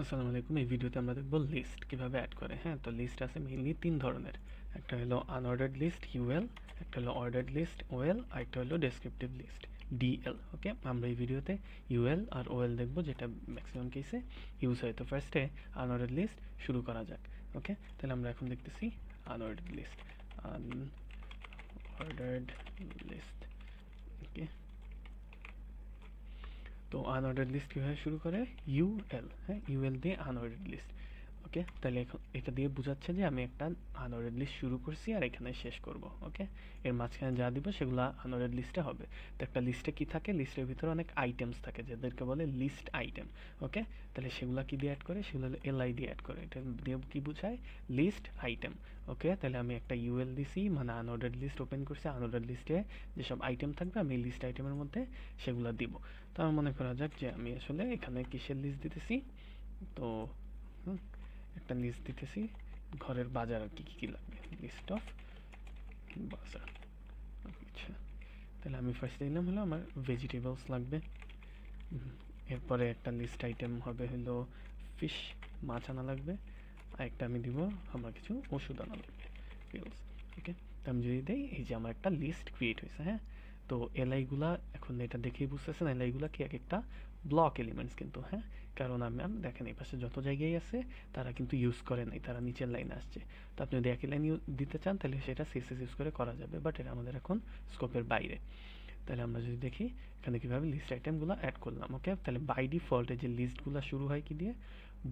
আসসালামু আলাইকুম। এই ভিডিওতে আমরা দেখব লিস্ট কিভাবে অ্যাড করে। হ্যাঁ, তো লিস্ট আছে মেইনলি তিন ধরনের। একটা হলো আনঅর্ডার্ড লিস্ট ইউএল, একটা হলো অর্ডার্ড লিস্ট ওএল, আর একটা হলো ডেসক্রিপটিভ লিস্ট ডিএল। ওকে, আমরা এই ভিডিওতে ইউএল আর ওএল দেখব, যেটা ম্যাক্সিমাম কেসে ইউজ হয়। তো ফার্স্টে আনঅর্ডার্ড লিস্ট শুরু করা যাক। ওকে, তাহলে আমরা এখন দেখতেছি unordered list. Unordered list. Okay, তো আনঅর্ডার্ড লিস্ট কীভাবে শুরু করে? ইউএল। হ্যাঁ, ইউএল দিয়ে আনঅর্ডার্ড লিস্ট। ওকে, তাহলে এখন এটা দিয়ে বোঝাচ্ছে যে আমি একটা আনঅর্ডার্ড লিস্ট শুরু করছি আর এখানে শেষ করব। ওকে, এর মাঝখানে যা দিব সেগুলো আনঅর্ডার্ড লিস্টে হবে। তো একটা লিস্টে কি থাকে? লিস্টের ভিতরে অনেক আইটেমস থাকে যাদেরকে বলে লিস্ট আইটেম। ওকে, তাহলে সেগুলো কি দিয়ে অ্যাড করে? সেগুলো এলআই দিয়ে অ্যাড করে। এটা দিয়ে কি বোঝায়? List item. ওকে, তাহলে আমি একটা ইউএল দিছি, মানে আনঅর্ডার্ড লিস্ট ওপেন করছি। আনঅর্ডার্ড লিস্টে যেসব আইটেম থাকবে আমি লিস্ট আইটেমের মধ্যে সেগুলো দিব। তো আমার মনে করা যাক যে আমি আসলে এখানে কিসের লিস্ট দিতেছি। তো একটা লিস্ট দিতেছি ঘরের বাজার আর কি কী কী লাগবে, লিস্ট অফ বাজার। আচ্ছা, তাহলে আমি ফার্স্ট দিলাম হলো আমার ভেজিটেবলস লাগবে। এরপরে একটা লিস্ট আইটেম হবে হলো ফিশ, মাছ আনা লাগবে। আর একটা আমি দিব আমার কিছু ওষুধ আনা লাগবে, পিলস। ওকে, তো আমি যদি দেই, এই যে আমার একটা লিস্ট ক্রিয়েট হয়েছে। হ্যাঁ, তো এলআইগুলা এখন এটা দেখেই বুঝতেছেন এলআইগুলা কি এক একটা ব্লক এলিমেন্টস কিন্তু। হ্যাঁ, কারণ আমি দেখেন এই পাশে যত জায়গায় আছে তারা কিন্তু ইউজ করে নাই, তারা নিচের লাইনে আসছে। তো আপনি যদি একই লাইন দিতে চান তাহলে সেটা সিএসএস ইউজ করে করা যাবে, বাট এটা আমাদের এখন স্কোপের বাইরে। তাহলে আমরা যদি দেখি এখানে কীভাবে লিস্ট আইটেমগুলো অ্যাড করলাম। ওকে, তাহলে বাই ডিফল্টে যে লিস্টগুলো শুরু হয় কি দিয়ে?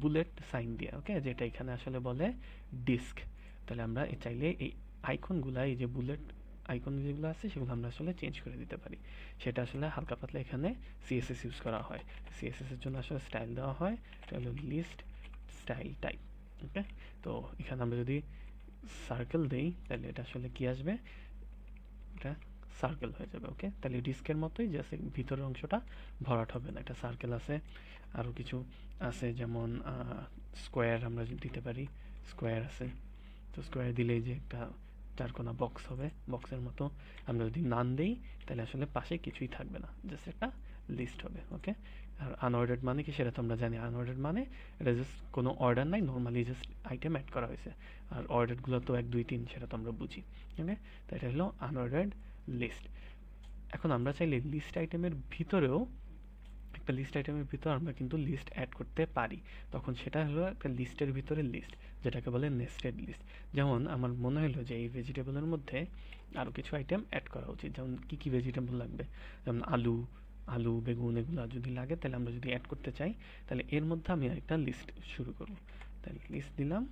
বুলেট সাইন দিয়ে। ওকে, যেটা এখানে আসলে বলে ডিস্ক। তাহলে আমরা চাইলে এই আইকনগুলো, এই যে বুলেট আইকন যেগুলো আছে সেগুলো আমরা আসলে চেঞ্জ করে দিতে পারি। সেটা আসলে হালকা পাতলা এখানে সিএসএস ইউজ করা হয়। সিএসএস এর জন্য আসলে স্টাইল দেওয়া হয়, এটা হলো লিস্ট স্টাইল টাইপ। ওকে, তো এখানে আমরা যদি সার্কেল দেই তাহলে এটা আসলে কি আসবে? এটা সার্কেল হয়ে যাবে। ওকে, তাহলে ডিস্কের মতোই, জাস্ট ভিতরের অংশটা ভরাট হবে না। এটা সার্কেল আছে, আরও কিছু আছে, যেমন স্কোয়ার আমরা দিতে পারি। স্কোয়ার আছে, তো স্কোয়ার দিলেই যে একটা চারকোনা বক্স হবে, বক্সের মতো। আমরা যদি নান দেই তাহলে আসলে পাশে কিছুই থাকবে না, জাস্ট একটা লিস্ট হবে। ওকে, আর আনঅর্ডার্ড মানে কি সেটা তো আমরা জানি। আনঅর্ডার্ড মানে এটা জাস্ট কোনো অর্ডার নাই, নর্মালি জাস্ট আইটেম অ্যাড করা হয়েছে। আর অর্ডারগুলো তো 1 2 3 সেটা তো আমরা বুঝি। ওকে, তো এটা হলো আনঅর্ডার্ড লিস্ট। এখন আমরা চাইলে লিস্ট আইটেমের ভিতরেও একটা লিস্ট আইটেমের ভিতর আমরা কিন্তু লিস্ট অ্যাড করতে পারি। তখন সেটা হলো একটা লিস্টের ভিতরে লিস্ট, যেটাকে বলে নেস্টেড লিস্ট। যেমন আমার মনে হলো যে এই ভেজিটেবলের মধ্যে আরও কিছু আইটেম অ্যাড করা উচিত। যেমন কী কী ভেজিটেবল লাগবে? যেমন আলু, বেগুন, এগুলো যদি লাগে তাহলে আমরা যদি অ্যাড করতে চাই তাহলে এর মধ্যে আমি একটা লিস্ট শুরু করব। তাহলে লিস্ট দিলাম।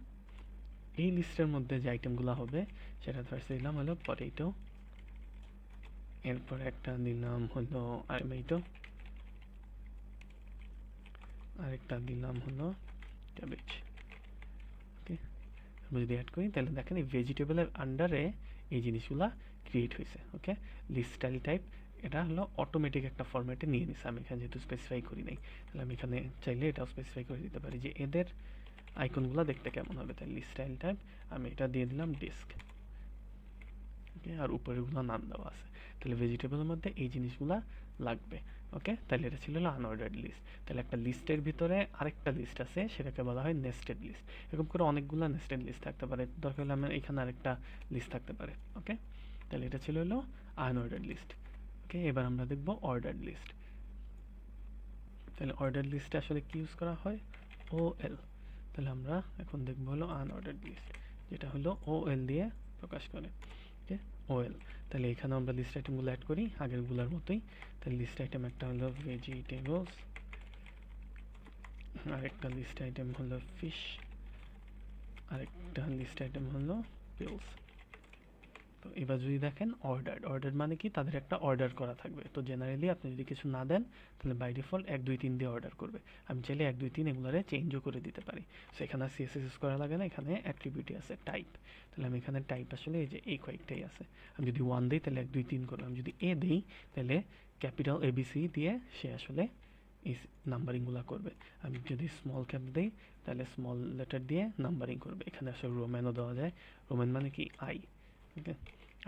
এই লিস্টের মধ্যে যে আইটেমগুলো হবে সেটা ফার্স্ট দিলাম হলো পটেটো, এরপরে একটা দিলাম হলো টমেটো, আরেকটা দিলাম হলো ক্যাবেজ। ওকে, আমরা যদি অ্যাড করি তাহলে দেখেন এই ভেজিটেবলের আন্ডারে এই জিনিসগুলা ক্রিয়েট হয়েছে। ওকে, লিস্ট স্টাইল টাইপ এটা হলো অটোমেটিক একটা ফরম্যাটে নিয়ে নিছে। আমি এখানে যেহেতু স্পেসিফাই করি নাই, তাহলে আমি এখানে চাইলে এটাও স্পেসিফাই করে দিতে পারি যে এদের আইকনগুলো দেখতে কেমন হবে। তাই লিস্ট স্টাইল টাইপ আমি এটা দিয়ে দিলাম ডিস্ক। ওকে, আর উপরেরগুলো নাম দেওয়া আছে। তাহলে ভেজিটেবলের মধ্যে এই জিনিসগুলা লাগবে। ওকে, তাহলে এটা ছিল আনঅর্ডার্ড লিস্ট। তাহলে একটা লিস্টের ভিতরে আরেকটা লিস্ট আছে, সেটাকে বলা হয় নেস্টেড লিস্ট। এরকম করে অনেকগুলো নেস্টেড লিস্ট থাকতে পারে, দরকার হলে আমার এখানে আরেকটা লিস্ট থাকতে পারে। ওকে, তাহলে এটা ছিল হলো আনঅর্ডার্ড লিস্ট। ওকে, এবার আমরা দেখব অর্ডার্ড লিস্ট। তাহলে অর্ডার্ড লিস্টে আসলে কি ইউজ করা হয়? ওএল। তাহলে আমরা এখন দেখব হলো আনঅর্ডার্ড লিস্ট, যেটা হলো ওএল দিয়ে প্রকাশ করে। ওকে, ওএল। তাহলে এখানে আমরা লিস্ট আইটেমগুলো অ্যাড করি আগেরগুলোর মতোই। তাহলে লিস্ট আইটেম একটা হলো ভেজিটেবলস, আরেকটা লিস্ট আইটেম হলো ফিশ, আরেকটা লিস্ট আইটেম হলো পিলস। তো এবার যদি দেখেন অর্ডার মানে কি? তাদের একটা অর্ডার করা থাকবে। তো জেনারেলি আপনি যদি কিছু না দেন তাহলে বাই ডিফল্ট 1 2 3 দিয়ে অর্ডার করবে। আমি চাইলে 1 2 3 এগুলারে চেঞ্জও করে দিতে পারি। সো এখানে আর সিএসএস ইউজ করা লাগে না, এখানে অ্যাট্রিবিউটই আছে টাইপ। তাহলে আমি এখানে টাইপ আসলে এই যে এই কয়েকটাই আছে। আমি যদি 1 দিই তাহলে 1 2 3 করবে। আমি যদি এ দিই তাহলে ক্যাপিটাল এবিসি দিয়ে সে আসলে এই নাম্বারিংগুলো করবে। আমি যদি স্মল ক্যাপ দিই তাহলে স্মল লেটার দিয়ে নাম্বারিং করবে। এখানে আসলে রোম্যানও দেওয়া যায়। রোম্যান মানে কি? আই। ওকে,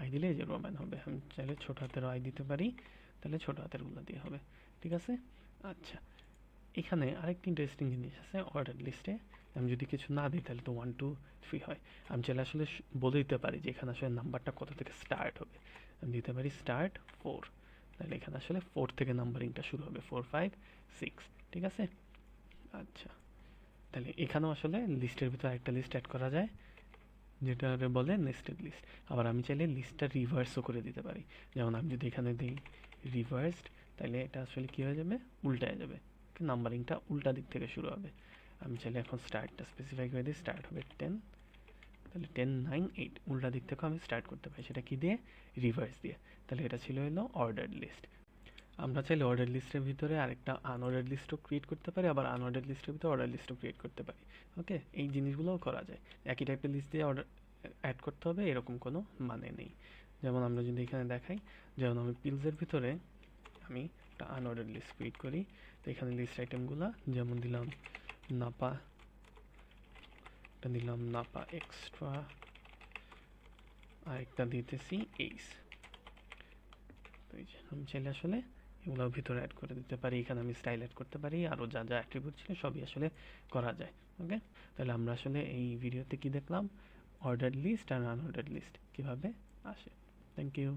আই দিলে এই যে রোম্যান হবে। আমি চাইলে ছোট হাতের আই দিতে পারি, তাহলে ছোট হাতেরগুলো দিয়ে হবে। ঠিক আছে, আচ্ছা। এখানে আরেকটি ইন্টারেস্টিং জিনিস আছে অর্ডার লিস্টে। আমি যদি কিছু না দিই তাহলে তো 1 2 3 হয়। আমি চাইলে আসলে বলে দিতে পারি যে এখানে আসলে নাম্বারটা কত থেকে স্টার্ট হবে। আমি দিতে পারি স্টার্ট 4, তাহলে এখানে আসলে 4 থেকে নাম্বারিংটা শুরু হবে, 4 5 6, ঠিক আছে। আচ্ছা, তাহলে এখানেও আসলে লিস্টের ভিতরে একটা লিস্ট অ্যাড করা যায় যেটা বলে নেস্টেড লিস্ট। আবার আমি চাইলে লিস্টটা রিভার্সও করে দিতে পারি। যেমন আমি যদি এখানে দিই রিভার্সড, তাহলে এটা আসলে কী হয়ে যাবে, উল্টায় যাবে, নাম্বারিংটা উল্টা দিক থেকে শুরু হবে। আমি চাইলে এখন স্টার্টটা স্পেসিফাই করে দিই, স্টার্ট হবে 10, তাহলে 10 9 8 উল্টা দিক থেকেও আমি স্টার্ট করতে পারি, সেটা কি দিয়ে, রিভার্স দিয়ে। তাহলে এটা ছিল হলো অর্ডার লিস্ট। আমরা চাইলে অর্ডার লিস্টের ভিতরে আরেকটা আনঅর্ডার লিস্টও ক্রিয়েট করতে পারি, আবার আনঅর্ডার লিস্টের ভিতরে অর্ডার লিস্টও ক্রিয়েট করতে পারি। ওকে, এই জিনিসগুলোও করা যায়। একই টাইপের লিস্ট দিয়ে অর্ডার অ্যাড করতে হবে এরকম কোনো মানে নেই। যেমন আমরা যদি এখানে দেখাই, যেমন আমি পিলসের ভিতরে আমি একটা আনঅর্ডার লিস্ট ক্রিয়েট করি। তো এখানে লিস্ট আইটেমগুলো যেমন দিলাম নাপা, একটা দিলাম নাপা এক্সট্রা, আর একটা দিতেছি এইস। তো এই যে আমি চাইলে আসলে এগুলোর ভিতরে অ্যাড করে দিতে পারি। এখানে আমি স্টাইল অ্যাড করতে পারি, আরও যা যা অ্যাট্রিবিউট ছিল সবই আসলে করা যায়। ওকে, তাহলে আমরা আসলে এই ভিডিওতে কি দেখলাম, অর্ডার লিস্ট আর আনঅর্ডার লিস্ট কীভাবে আসে। Thank you.